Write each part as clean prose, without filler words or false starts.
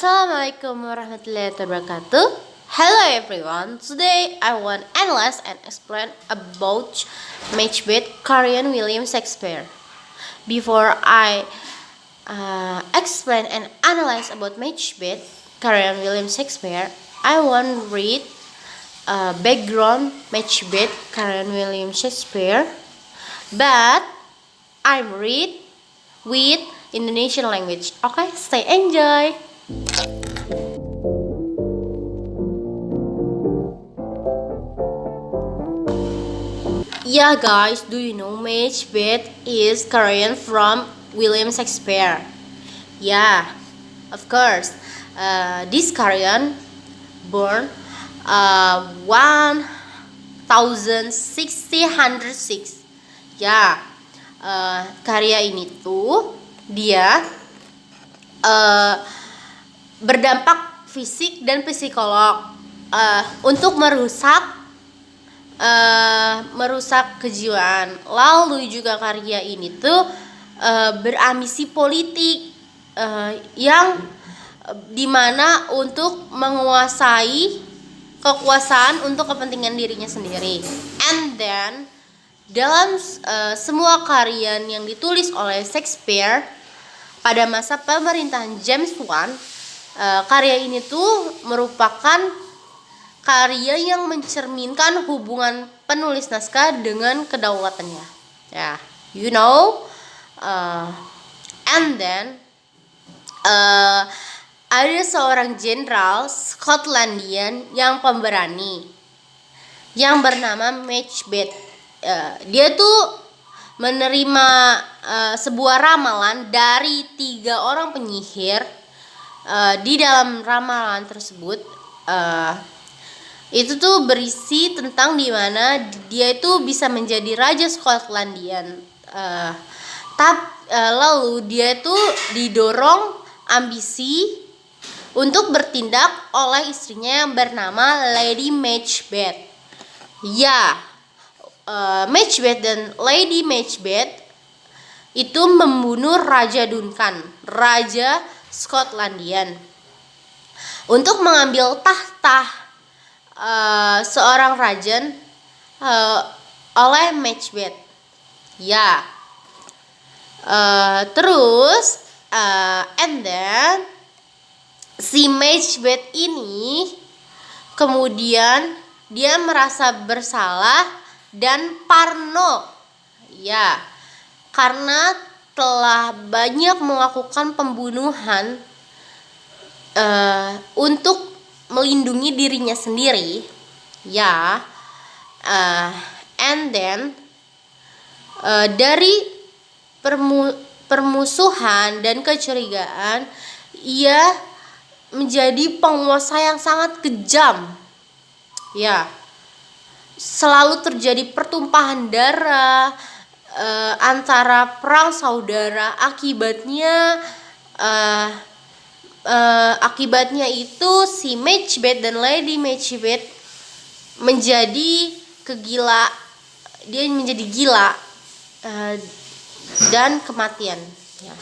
Assalamualaikum warahmatullahi wabarakatuh. Hello everyone. Today I want to analyze and explain about Macbeth, Korean William Shakespeare. Before I explain and analyze about Macbeth, Korean William Shakespeare, I want to read background Macbeth, Korean William Shakespeare, but I'm read with Indonesian language. Okay, stay enjoy. Yeah guys, do you know Macbeth is Korean from William Shakespeare? Yeah, of course. This Korean born 1606. Ya, karya ini tuh dia berdampak fisik dan psikolog untuk merusak kejiwaan. Lalu juga karya ini tuh berambisi politik yang dimana untuk menguasai kekuasaan untuk kepentingan dirinya sendiri. And then dalam semua karya yang ditulis oleh Shakespeare pada masa pemerintahan James I, karya ini tuh merupakan karya yang mencerminkan hubungan penulis naskah dengan kedaulatannya. Ya, you know. And then ada seorang jenderal Skotlandian yang pemberani yang bernama Macbeth. Dia tuh menerima sebuah ramalan dari 3 orang penyihir. Di dalam ramalan tersebut itu tuh berisi tentang dimana dia itu bisa menjadi raja Skotlandian. Lalu dia itu didorong ambisi untuk bertindak oleh istrinya yang bernama Lady Macbeth. Ya, Macbeth dan Lady Macbeth itu membunuh Raja Duncan, Raja Skotlandian, untuk mengambil tahta seorang raja oleh Macbeth. Ya, terus and then si Macbeth ini kemudian dia merasa bersalah dan parno, ya, karena telah banyak melakukan pembunuhan untuk melindungi dirinya sendiri, ya. And then dari permusuhan dan kecurigaan, ia menjadi penguasa yang sangat kejam. Ya, selalu terjadi pertumpahan darah antara perang saudara. Akibatnya itu si Macbeth dan Lady Macbeth menjadi dia menjadi gila dan kematian. Ya.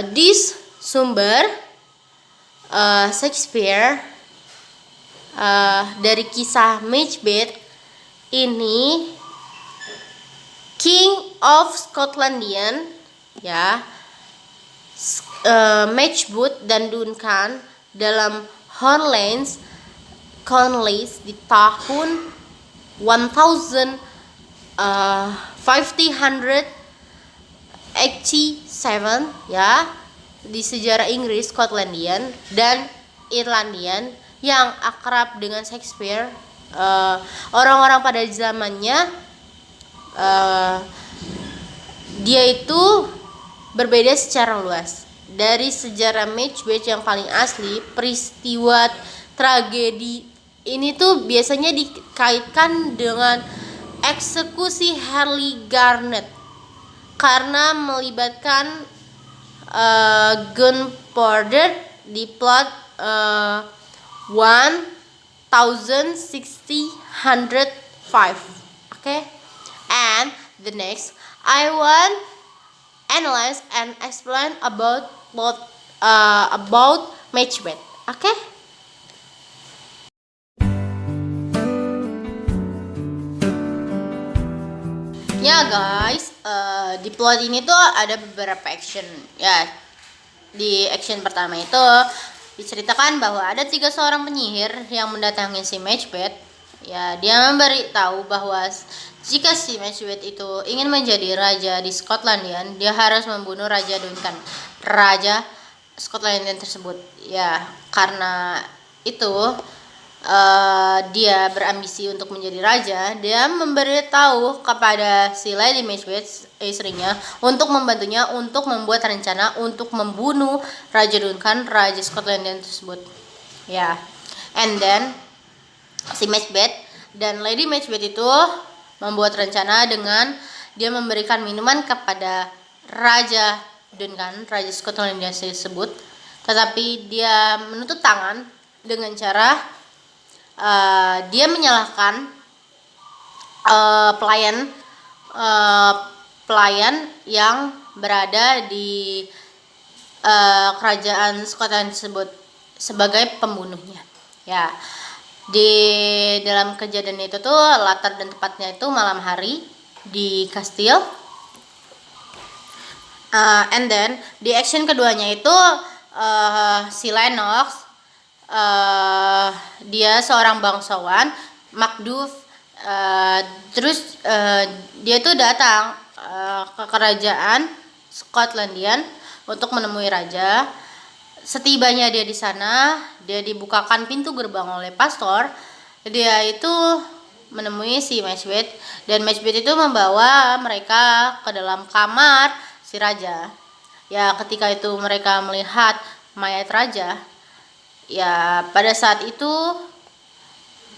This sumber Shakespeare dari kisah Macbeth ini, King of Scotlandian, ya, Macbeth dan Duncan dalam Hornlands Conleys di tahun 1587, ya, di sejarah Inggris, Skotlandian dan Irlandian yang akrab dengan Shakespeare. Orang-orang pada zamannya dia itu berbeda secara luas. Dari sejarah Macbeth yang paling asli, peristiwa tragedi ini tuh biasanya dikaitkan dengan eksekusi Harley Garnet karena melibatkan gunpowder di plot 1605. Okay, and the next I want analyze and explain about plot about Macbeth. Oke? Ya guys, di plot ini tuh ada beberapa action. Ya, di action pertama itu diceritakan bahwa ada 3 seorang penyihir yang mendatangi si Macbeth. Ya, dia memberitahu bahwa jika si Macbeth itu ingin menjadi raja di Skotlandia, dia harus membunuh Raja Duncan, raja Skotlandia tersebut. Ya, karena itu dia berambisi untuk menjadi raja. Dia memberitahu kepada si Lady Macbeth, istrinya, untuk membantunya untuk membuat rencana untuk membunuh Raja Duncan, raja Skotlandia tersebut. Ya, and then si Macbeth dan Lady Macbeth itu membuat rencana dengan dia memberikan minuman kepada Raja Duncan, raja Skotlandia tersebut, tetapi dia menutup tangan dengan cara dia menyalahkan pelayan yang berada di kerajaan Skotlandia tersebut sebagai pembunuhnya. Ya, di dalam kejadian itu tuh latar dan tempatnya itu malam hari di kastil. And then di action keduanya itu si Lennox, dia seorang bangsawan Macduff, terus dia tuh datang ke kerajaan Skotlandia untuk menemui raja. Setibanya dia di sana, dia dibukakan pintu gerbang oleh pastor. Dia itu menemui si Macbeth, dan Macbeth itu membawa mereka ke dalam kamar si raja. Ya, ketika itu mereka melihat mayat raja. Ya, pada saat itu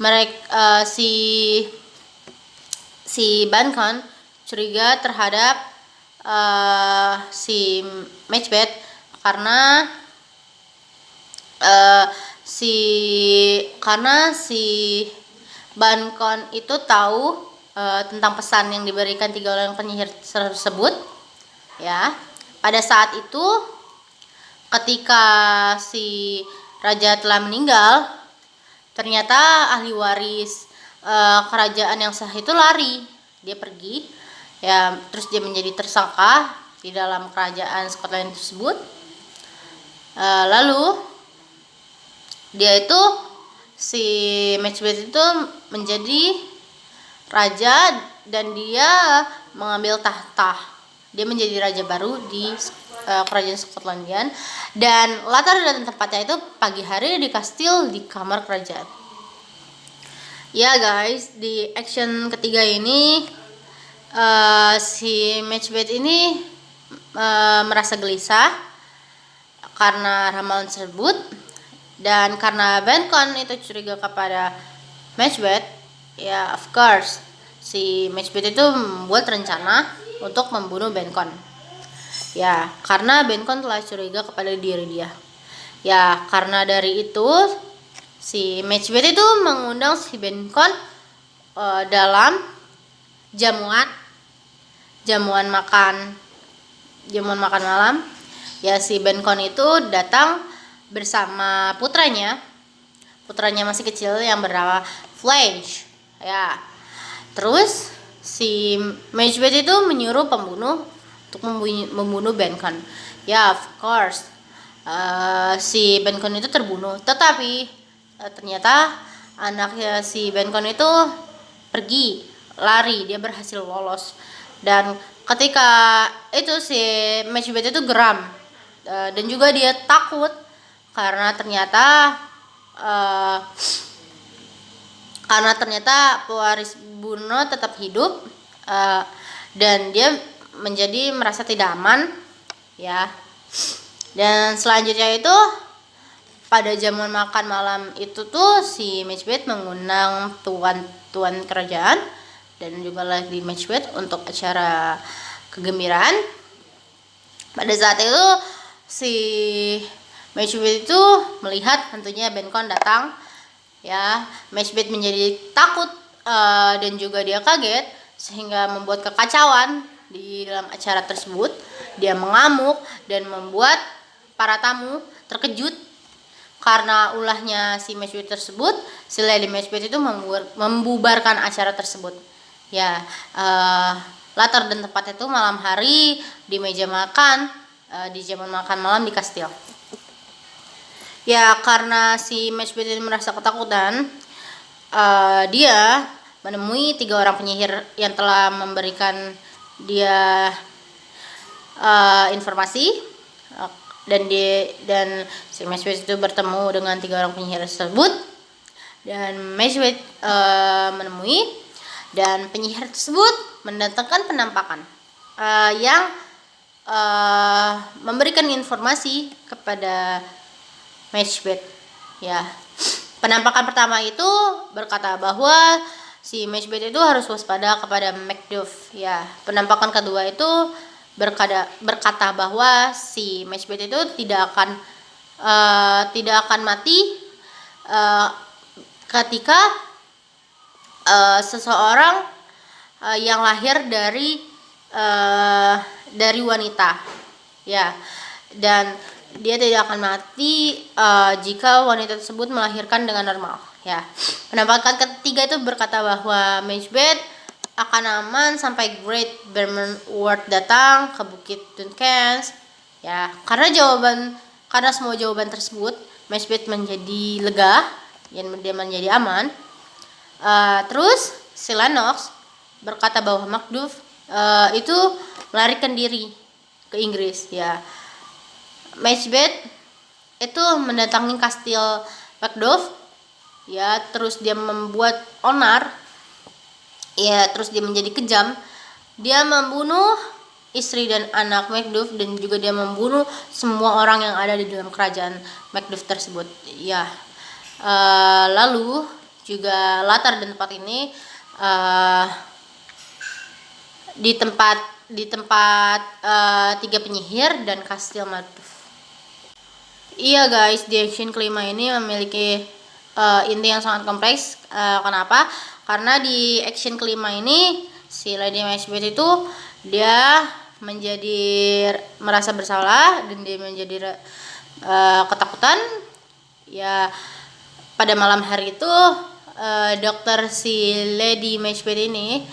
mereka si Duncan curiga terhadap si Macbeth karena si Duncan itu tahu tentang pesan yang diberikan 3 orang penyihir tersebut. Ya, pada saat itu ketika si raja telah meninggal, ternyata ahli waris kerajaan yang sah itu lari. Dia pergi, ya, terus dia menjadi tersangka di dalam kerajaan Skotlandia tersebut. Lalu dia itu si Macbeth itu menjadi raja dan dia mengambil tahta. Dia menjadi raja baru di kerajaan Skotlandia, dan latar dan tempatnya itu pagi hari di kastil di kamar kerajaan. Ya guys, di action ketiga ini si Macbeth ini merasa gelisah karena ramalan tersebut, dan karena Duncan itu curiga kepada Macbeth. Ya, of course si Macbeth itu membuat rencana untuk membunuh Duncan. Ya, karena Duncan telah curiga kepada diri dia. Ya, karena dari itu si Macbeth itu mengundang si Duncan dalam jamuan makan malam. Ya, si Duncan itu datang bersama putranya masih kecil yang bernama Flange. Ya, terus si Macbeth itu menyuruh pembunuh untuk membunuh Duncan. Ya, of course si Duncan itu terbunuh, tetapi ternyata anaknya si Duncan itu pergi, lari, dia berhasil lolos. Dan ketika itu si Macbeth itu geram, dan juga dia takut karena ternyata pewaris bunuh tetap hidup, dan dia menjadi merasa tidak aman. Ya, dan selanjutnya itu pada jamuan makan malam itu tuh si Macbeth mengundang tuan kerajaan dan juga Lady Macbeth untuk acara kegembiraan. Pada saat itu si Macbeth itu melihat tentunya Duncan datang. Ya, Macbeth menjadi takut dan juga dia kaget, sehingga membuat kekacauan di dalam acara tersebut. Dia mengamuk dan membuat para tamu terkejut karena ulahnya si Matchbait tersebut. Si Lady Matchbait itu membubarkan acara tersebut. Ya, latar dan tempat itu malam hari di meja makan, di zaman makan malam di kastil. Ya, karena si Matchbait ini merasa ketakutan, dia menemui 3 orang penyihir yang telah memberikan dia informasi, dan si Matchbait itu bertemu dengan 3 orang penyihir tersebut, dan Matchbait menemui, dan penyihir tersebut mendatangkan penampakan yang memberikan informasi kepada Matchbait. Ya, penampakan pertama itu berkata bahwa si Matchbait itu harus waspada kepada Macduff. Ya, penampakan kedua itu berkata bahwa si Matchbait itu tidak akan mati ketika seseorang yang lahir dari wanita. Ya, dan dia tidak akan mati jika wanita tersebut melahirkan dengan normal. Ya, penampakan ketiga itu berkata bahwa Matchbait akan aman sampai Great Vermanward datang ke Bukit Duncan. Ya, karena semua jawaban tersebut, Matchbait menjadi lega, dan dia menjadi aman. Terus si Lennox berkata bahwa Macduff itu melarikan diri ke Inggris. Ya, Matchbait itu mendatangi kastil Macduff. Ya, terus dia membuat onar. Ya, terus dia menjadi kejam. Dia membunuh istri dan anak Macduff, dan juga dia membunuh semua orang yang ada di dalam kerajaan Macduff tersebut. Ya, lalu juga latar dan tempat ini di tempat 3 penyihir dan kastil Macduff. Iya guys, di action kelima ini memiliki inti yang sangat kompleks. Kenapa? Karena di action kelima ini si Lady Matchbait itu dia merasa bersalah, dan dia menjadi ketakutan. Ya, pada malam hari itu dokter si Lady Matchbait ini,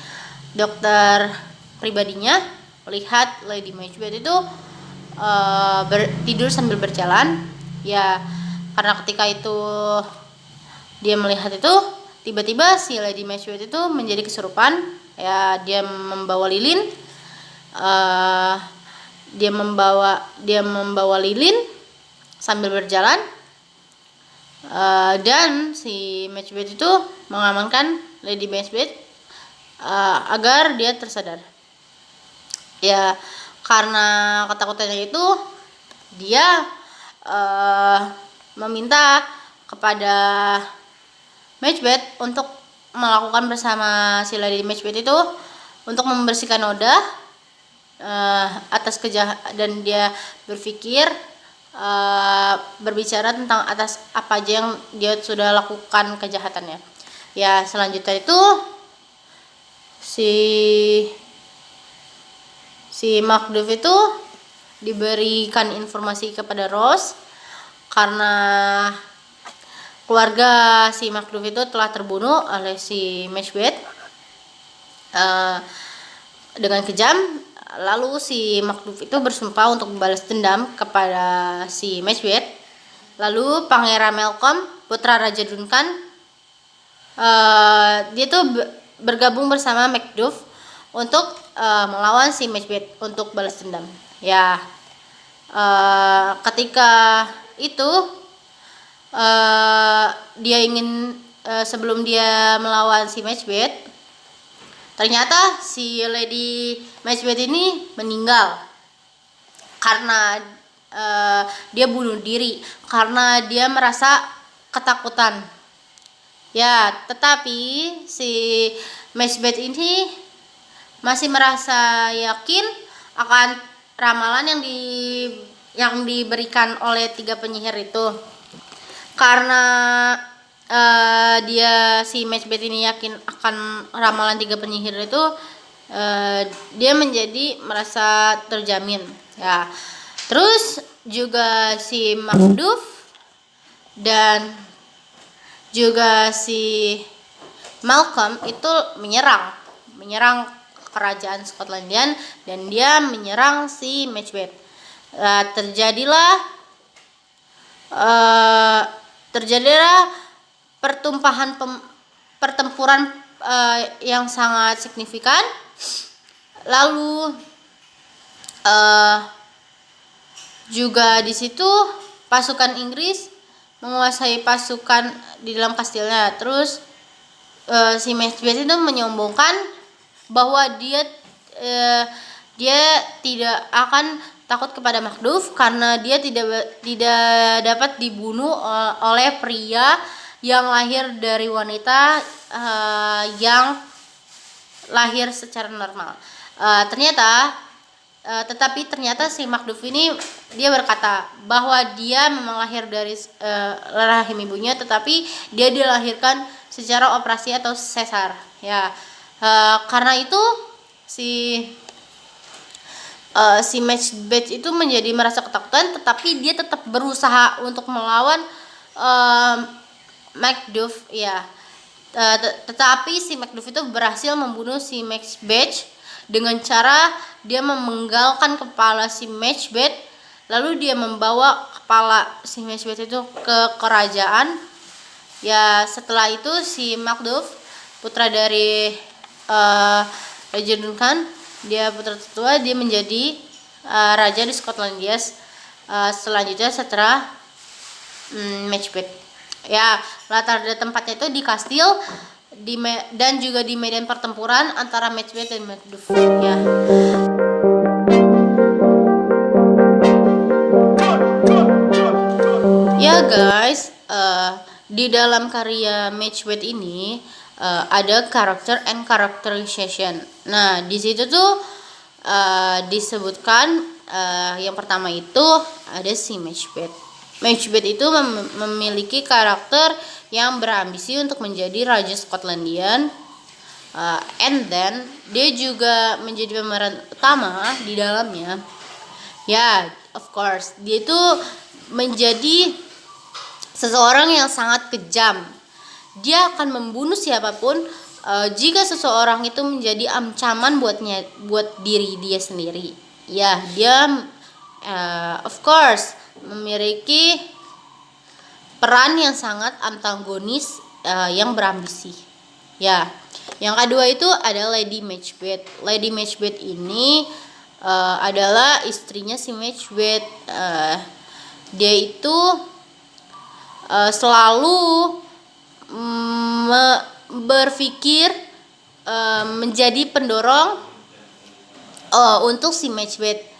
dokter pribadinya, melihat Lady Matchbait itu tidur sambil berjalan. Ya, karena ketika itu dia melihat itu, tiba-tiba si Lady Matchbait itu menjadi kesurupan. Ya, dia membawa lilin. Dia membawa lilin sambil berjalan. Dan si Matchbait itu mengamankan Lady Matchbait agar dia tersadar. Ya, karena ketakutannya itu, dia meminta kepada Matchbait untuk melakukan bersama si Lady Matchbait itu untuk membersihkan noda atas kejahatan, dan dia berbicara tentang atas apa aja yang dia sudah lakukan kejahatannya. Ya, selanjutnya itu si Macduff itu diberikan informasi kepada Rose karena keluarga si Macduff itu telah terbunuh oleh si Matchbait dengan kejam. Lalu si Macduff itu bersumpah untuk membalas dendam kepada si Matchbait. Lalu Pangeran Malcolm, putra Raja Duncan, dia tuh bergabung bersama Macduff untuk melawan si Matchbait untuk balas dendam. Ya, ketika itu dia ingin sebelum dia melawan si Matchbait, ternyata si Lady Matchbait ini meninggal karena dia bunuh diri karena dia merasa ketakutan. Ya, tetapi si Matchbait ini masih merasa yakin akan ramalan yang diberikan oleh 3 penyihir itu. Karena si Matchbait ini yakin akan ramalan 3 penyihir itu, dia menjadi merasa terjamin. Ya, terus juga si Macduff dan juga si Malcolm itu menyerang kerajaan Skotlandia, dan dia menyerang si Macbeth. Terjadilah pertempuran yang sangat signifikan. Lalu juga di situ pasukan Inggris menguasai pasukan di dalam kastilnya. Terus si Macbeth itu menyombongkan bahwa dia tidak akan takut kepada Macduff karena dia tidak dapat dibunuh oleh pria yang lahir dari wanita yang lahir secara normal. Tetapi ternyata si Macduff ini dia berkata bahwa dia memang lahir dari rahim ibunya, tetapi dia dilahirkan secara operasi atau sesar. Ya, karena itu si Macbeth itu menjadi merasa ketakutan, tetapi dia tetap berusaha untuk melawan Macduff. Ya, tetapi si Macduff itu berhasil membunuh si Macbeth dengan cara dia memenggalkan kepala si Macbeth, lalu dia membawa kepala si Macbeth itu ke kerajaan. Ya, setelah itu si Macduff, putra dari Raja Duncan, dia putra tertua, dia menjadi raja di Skotlandia selanjutnya setelah Macbeth. Ya, latar tempatnya itu di kastil dan juga di medan pertempuran antara Macbeth dan Macduff. Ya. Ya guys, di dalam karya Macbeth ini ada karakter and characterization. Nah, di situ tuh disebutkan yang pertama itu ada si Macbeth. Macbeth itu memiliki karakter yang berambisi untuk menjadi Raja Skotlandia, and then dia juga menjadi pemeran utama di dalamnya. Ya, of course, dia itu menjadi seseorang yang sangat kejam. Dia akan membunuh siapapun jika seseorang itu menjadi ancaman buat diri dia sendiri. Ya, dia of course memiliki peran yang sangat antagonis yang berambisi. Ya, yang kedua itu ada Lady Macbeth. Lady Macbeth ini adalah istrinya si Macbeth. Dia itu selalu berpikir menjadi pendorong untuk si Macbeth.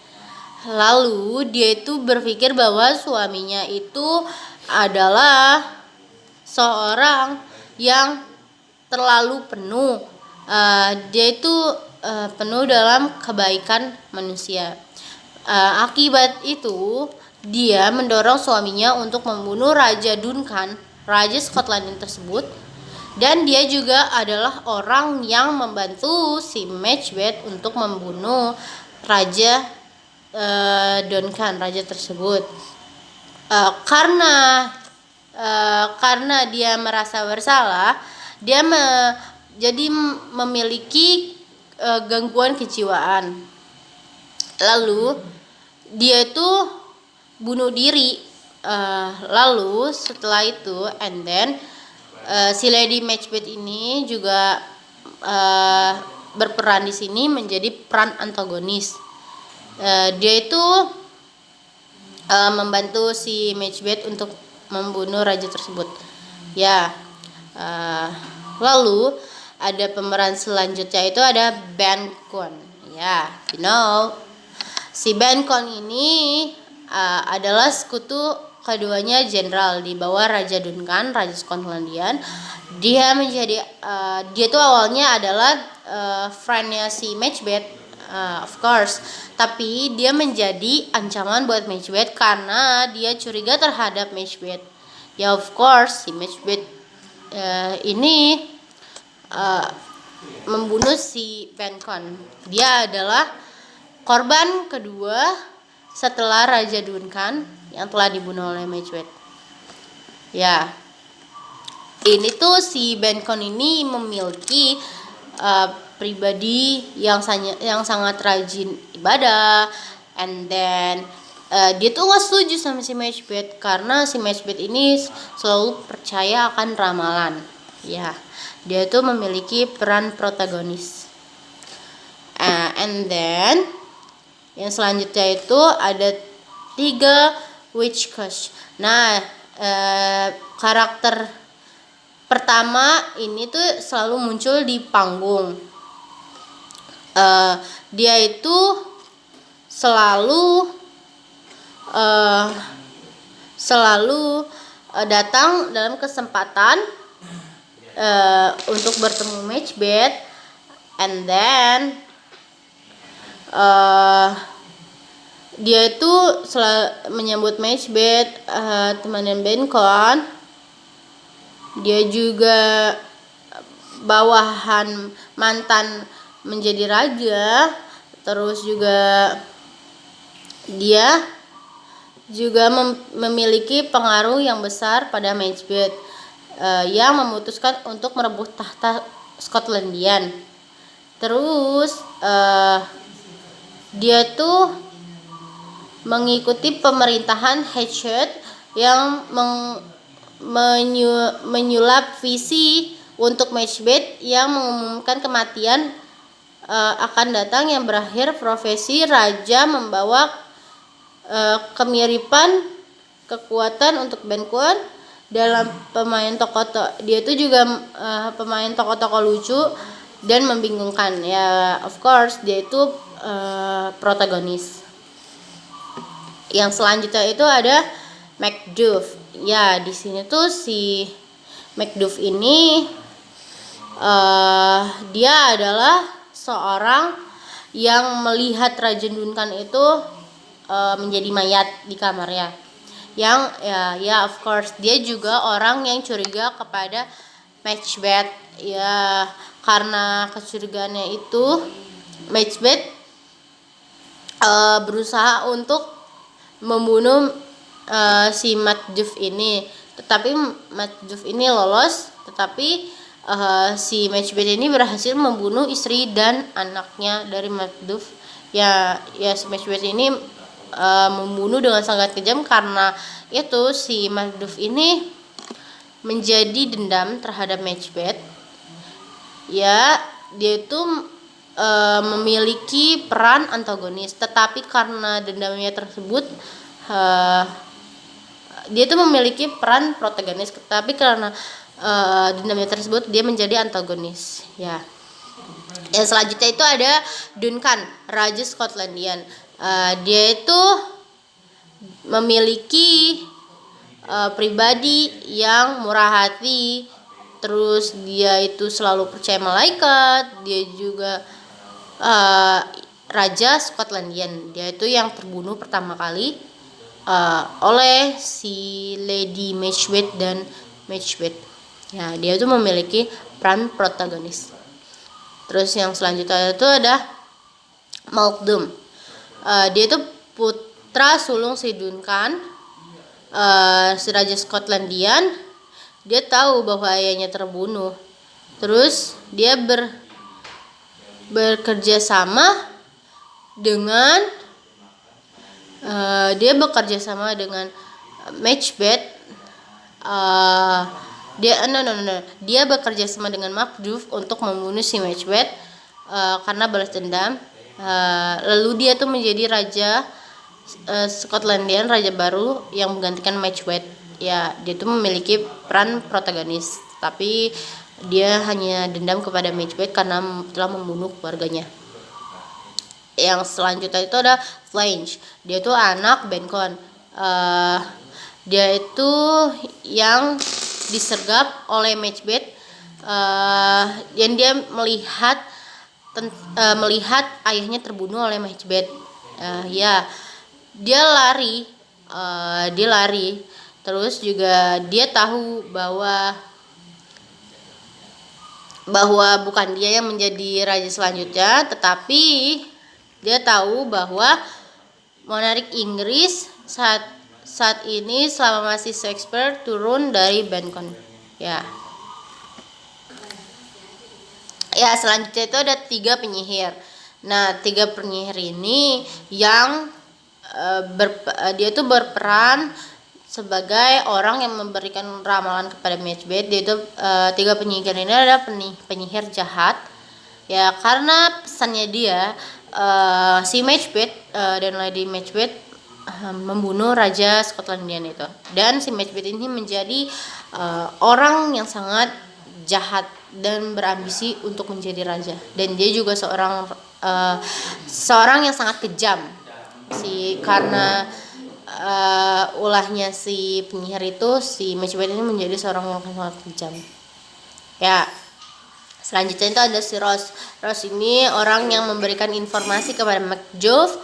Lalu dia itu berpikir bahwa suaminya itu adalah seorang yang terlalu penuh. Dia itu penuh dalam kebaikan manusia. Akibat itu dia mendorong suaminya untuk membunuh Raja Duncan, Raja Skotlandia tersebut, dan dia juga adalah orang yang membantu si Macbeth untuk membunuh Raja Duncan, raja tersebut. Karena dia merasa bersalah, dia jadi memiliki gangguan kejiwaan. Lalu dia itu bunuh diri. Lalu setelah itu, and then si Lady Macbeth ini juga berperan di sini menjadi peran antagonis. Dia itu membantu si Macbeth untuk membunuh raja tersebut. Ya, lalu ada pemeran selanjutnya itu ada Ben Conn. Ya, si Ben Conn ini adalah sekutu keduanya jenderal di bawah Raja Duncan, Raja Skotlandia. Dia tuh awalnya adalah friendnya si Macbeth. Of course, tapi dia menjadi ancaman buat Macbeth karena dia curiga terhadap Macbeth. Ya, of course, si Macbeth ini membunuh si Ben Conn. Dia adalah korban kedua setelah Raja Duncan yang telah dibunuh oleh Macbeth. Ya, ini tuh si Bencon ini memiliki pribadi yang sangat rajin ibadah, and then dia tuh nggak setuju sama si Macbeth karena si Macbeth ini selalu percaya akan ramalan. Ya, dia tuh memiliki peran protagonis. And then yang selanjutnya itu ada 3 witch curse. Nah, karakter pertama ini tuh selalu muncul di panggung. Dia itu selalu datang dalam kesempatan untuk bertemu Macbeth, and then dia itu menyambut Macbeth, teman Bencon. Dia juga bawahan mantan menjadi raja, terus juga dia juga memiliki pengaruh yang besar pada Macbeth yang memutuskan untuk merebut tahta Skotlandian. Terus dia tuh mengikuti pemerintahan Hatchet yang menyulap visi untuk Macbeth yang mengumumkan kematian akan datang yang berakhir profesi raja membawa kemiripan kekuatan untuk Bencon dalam pemain tokoh. Dia itu juga pemain tokoh-tokoh lucu dan membingungkan. Ya, of course dia itu protagonis. Yang selanjutnya itu ada Macduff. Ya, di sini tuh si Macduff ini dia adalah seorang yang melihat Raja Duncan itu menjadi mayat di kamarnya. Yang ya of course dia juga orang yang curiga kepada Macbeth. Ya, karena kecurigaannya itu Macbeth berusaha untuk membunuh si Macduff ini, tetapi Macduff ini lolos, tetapi si Macbeth ini berhasil membunuh istri dan anaknya dari Macduff. Ya si Macbeth ini membunuh dengan sangat kejam karena itu si Macduff ini menjadi dendam terhadap Macbeth. Ya, dia itu memiliki peran antagonis, tetapi karena dendamnya tersebut dia itu memiliki peran protagonis, tapi karena dendamnya tersebut dia menjadi antagonis. Ya. Yang selanjutnya itu ada Duncan, Raja Skotlandian. Dia itu memiliki pribadi yang murah hati, terus dia itu selalu percaya malaikat. Dia juga Raja Skotlandian. Dia itu yang terbunuh pertama kali oleh si Lady Macbeth dan Macbeth. Ya, dia itu memiliki peran protagonis. Terus yang selanjutnya itu ada Malcolm. Dia itu putra sulung si Duncan, si Raja Skotlandian. Dia tahu bahwa ayahnya terbunuh. Terus dia bekerja sama dengan Macbeth. Dia bekerja sama dengan Macduff untuk membunuh si Macbeth karena balas dendam. Lalu dia tuh menjadi raja Skotlandian, raja baru yang menggantikan Macbeth. Ya, dia tuh memiliki peran protagonis, tapi dia hanya dendam kepada Macbeth karena telah membunuh keluarganya. Yang selanjutnya itu ada Flange. Dia tuh anak Bencon. Dia itu yang disergap oleh Macbeth, dan dia melihat ayahnya terbunuh oleh Macbeth. Ya, dia lari. Terus juga dia tahu bahwa bukan dia yang menjadi raja selanjutnya, tetapi dia tahu bahwa monark Inggris saat ini selama masih Shakespeare turun dari Bencon. Ya. Ya, selanjutnya itu ada 3 penyihir. Nah, 3 penyihir ini yang dia tuh berperan sebagai orang yang memberikan ramalan kepada Macbeth. Dia itu 3 penyihir ini adalah penyihir jahat. Ya, karena pesannya dia si Macbeth dan Lady Macbeth membunuh Raja Skotlandian itu. Dan si Macbeth ini menjadi orang yang sangat jahat dan berambisi untuk menjadi raja. Dan dia juga seorang yang sangat kejam. Karena ulahnya si penyihir itu, si Macbeth ini menjadi seorang yang sangat kejam. Ya. Selanjutnya itu ada si Ross. Ross ini orang yang memberikan informasi kepada Macduff.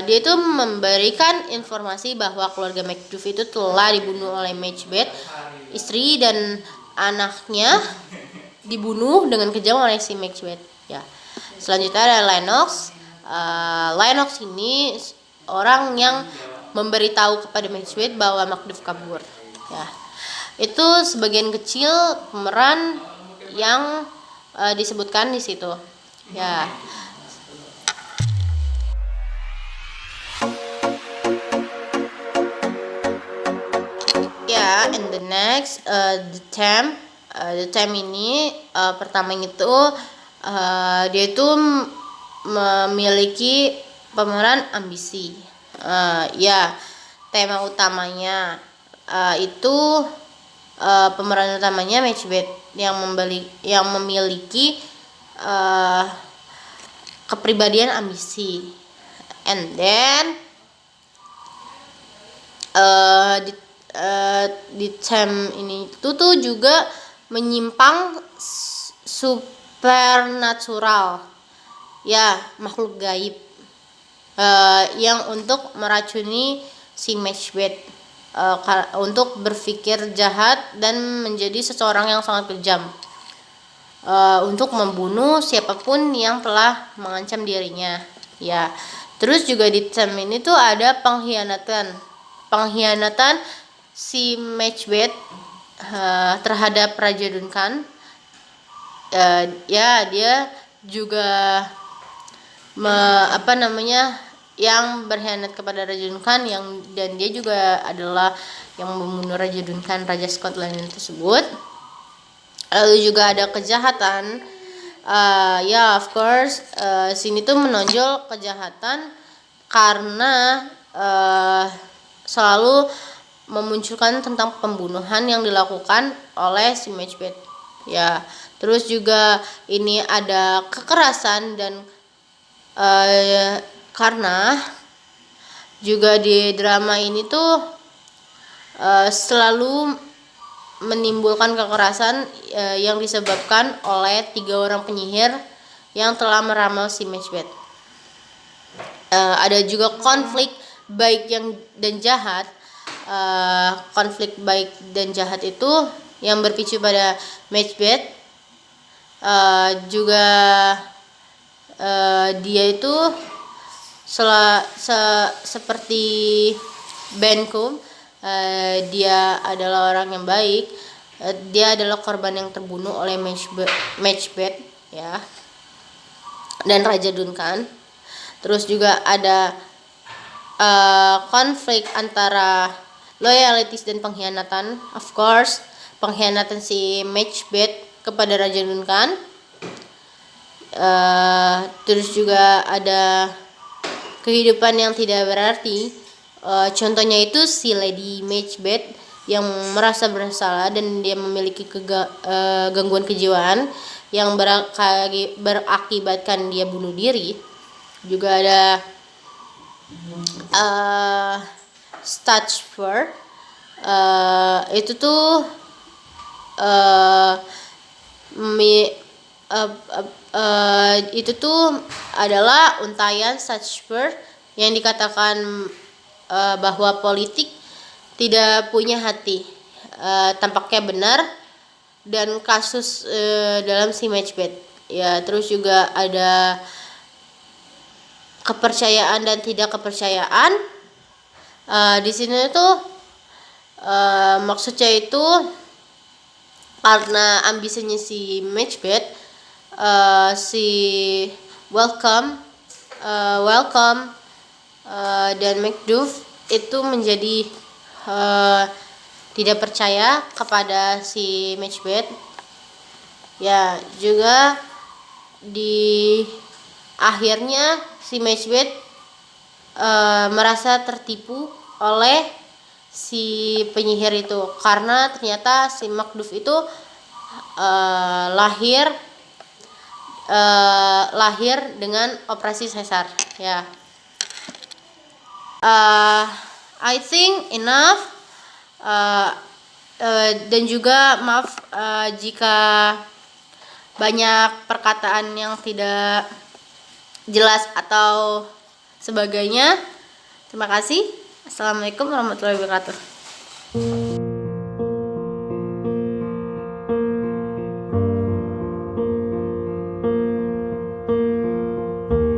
Dia itu memberikan informasi bahwa keluarga Macduff itu telah dibunuh oleh Macbeth, istri dan anaknya dibunuh dengan kejam oleh si Macbeth. Ya. Selanjutnya ada Lennox. Lennox ini orang yang memberitahu kepada Macbeth bahwa Macduff kabur. Ya. Itu sebagian kecil pemeran yang disebutkan di situ. Ya. Ya, and the next the Theme ini pertama itu dia itu memiliki pemeran ambisi. Ya, tema utamanya itu pemeran utamanya Macbeth yang memiliki kepribadian ambisi. And then di theme ini tuh juga menyimpang supernatural, ya, makhluk gaib yang untuk meracuni si Macbeth untuk berpikir jahat dan menjadi seseorang yang sangat kejam untuk membunuh siapapun yang telah mengancam dirinya. Ya, terus juga di theme ini tuh ada pengkhianatan si Macbeth terhadap Raja Duncan. Ya, dia juga yang berkhianat kepada Raja Duncan, dan dia juga adalah yang membunuh Raja Duncan, Raja Scotland tersebut. Lalu juga ada kejahatan. Ya, of course, sini tuh menonjol kejahatan karena selalu memunculkan tentang pembunuhan yang dilakukan oleh si Macbeth. Ya, terus juga ini ada kekerasan dan karena juga di drama ini tuh selalu menimbulkan kekerasan yang disebabkan oleh 3 orang penyihir yang telah meramal si Macbeth. Ada juga konflik baik dan jahat. Konflik baik dan jahat itu yang berpicu pada Macbeth. Juga dia itu seperti Bencombe, dia adalah orang yang baik. Dia adalah korban yang terbunuh oleh Macbeth, ya, dan Raja Duncan. Terus juga ada konflik antara loyalitas dan pengkhianatan. Of course, pengkhianatan si Macbeth kepada Raja Duncan. Terus juga ada kehidupan yang tidak berarti. Contohnya itu si Lady Macbeth yang merasa bersalah dan dia memiliki gangguan kejiwaan yang berakibatkan dia bunuh diri. Juga ada Stutchford. Itu tuh itu tuh adalah untayan Stutchford yang dikatakan bahwa politik tidak punya hati. Tampaknya benar, dan kasus dalam si Macbeth. Ya, terus juga ada kepercayaan dan tidak kepercayaan. Di sini tuh maksudnya itu karena ambisinya si Macbeth, si Welcome dan Macduff itu menjadi tidak percaya kepada si Macbeth. Ya, juga di akhirnya si Macbeth merasa tertipu oleh si penyihir itu, karena ternyata si Macduff itu lahir dengan operasi sesar. Ya, I think enough. Dan juga maaf jika banyak perkataan yang tidak jelas atau sebagainya. Terima kasih. Assalamualaikum warahmatullahi wabarakatuh.